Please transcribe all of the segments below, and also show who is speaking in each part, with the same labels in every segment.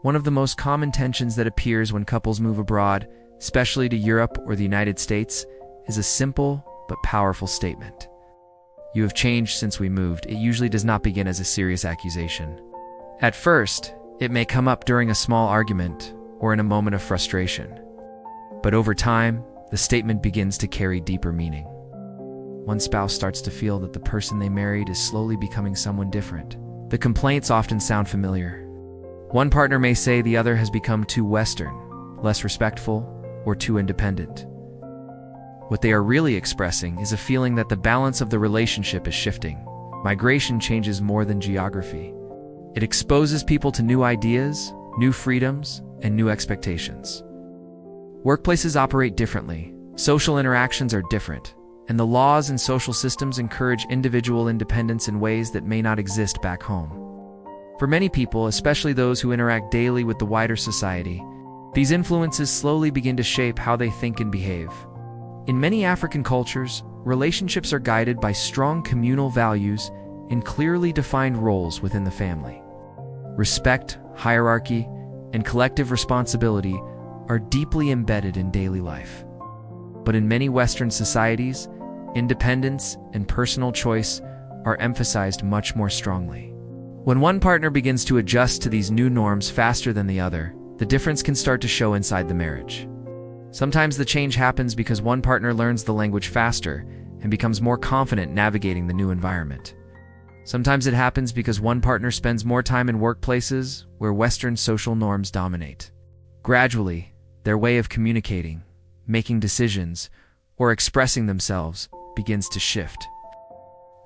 Speaker 1: One of the most common tensions that appears when couples move abroad, especially to Europe or the United States, is a simple but powerful statement. "You have changed since we moved." It usually does not begin as a serious accusation. At first, it may come up during a small argument or in a moment of frustration. But over time, the statement begins to carry deeper meaning. One spouse starts to feel that the person they married is slowly becoming someone different. The complaints often sound familiar. One partner may say the other has become too Western, less respectful, or too independent. What they are really expressing is a feeling that the balance of the relationship is shifting. Migration changes more than geography. It exposes people to new ideas, new freedoms, and new expectations. Workplaces operate differently, social interactions are different, and the laws and social systems encourage individual independence in ways that may not exist back home. For many people, especially those who interact daily with the wider society, these influences slowly begin to shape how they think and behave. In many African cultures, relationships are guided by strong communal values and clearly defined roles within the family. Respect, hierarchy, and collective responsibility are deeply embedded in daily life. But in many Western societies, independence and personal choice are emphasized much more strongly. When one partner begins to adjust to these new norms faster than the other, the difference can start to show inside the marriage. Sometimes the change happens because one partner learns the language faster and becomes more confident navigating the new environment. Sometimes it happens because one partner spends more time in workplaces where Western social norms dominate. Gradually, their way of communicating, making decisions, or expressing themselves begins to shift.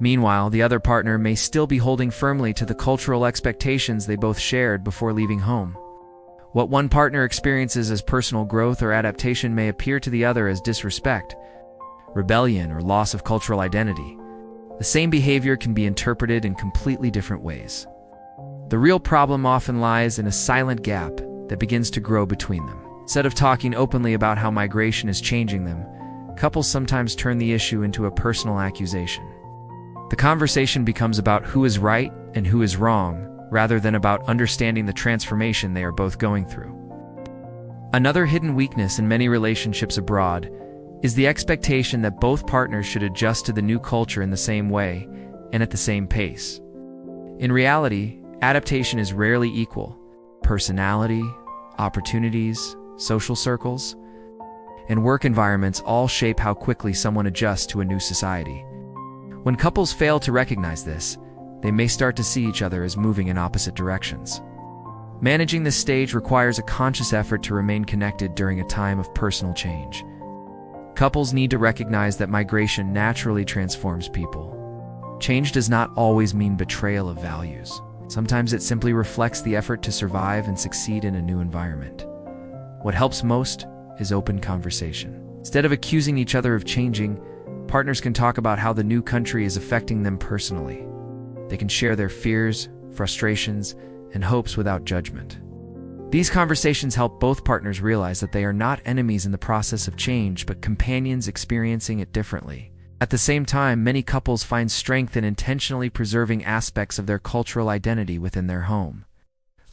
Speaker 1: Meanwhile, the other partner may still be holding firmly to the cultural expectations they both shared before leaving home. What one partner experiences as personal growth or adaptation may appear to the other as disrespect, rebellion, or loss of cultural identity. The same behavior can be interpreted in completely different ways. The real problem often lies in a silent gap that begins to grow between them. Instead of talking openly about how migration is changing them, couples sometimes turn the issue into a personal accusation. The conversation becomes about who is right and who is wrong, rather than about understanding the transformation they are both going through. Another hidden weakness in many relationships abroad is the expectation that both partners should adjust to the new culture in the same way and at the same pace. In reality, adaptation is rarely equal. Personality, opportunities, social circles, and work environments all shape how quickly someone adjusts to a new society. When couples fail to recognize this, they may start to see each other as moving in opposite directions. Managing this stage requires a conscious effort to remain connected during a time of personal change. Couples need to recognize that migration naturally transforms people. Change does not always mean betrayal of values. Sometimes it simply reflects the effort to survive and succeed in a new environment. What helps most is open conversation. Instead of accusing each other of changing, partners can talk about how the new country is affecting them personally. They can share their fears, frustrations, and hopes without judgment. These conversations help both partners realize that they are not enemies in the process of change, but companions experiencing it differently. At the same time, many couples find strength in intentionally preserving aspects of their cultural identity within their home.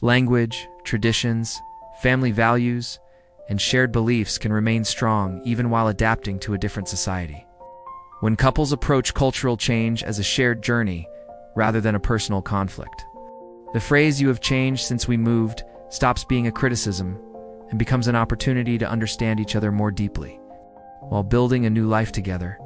Speaker 1: Language, traditions, family values, and shared beliefs can remain strong even while adapting to a different society. When couples approach cultural change as a shared journey rather than a personal conflict, the phrase "you have changed since we moved" stops being a criticism and becomes an opportunity to understand each other more deeply. While building a new life together,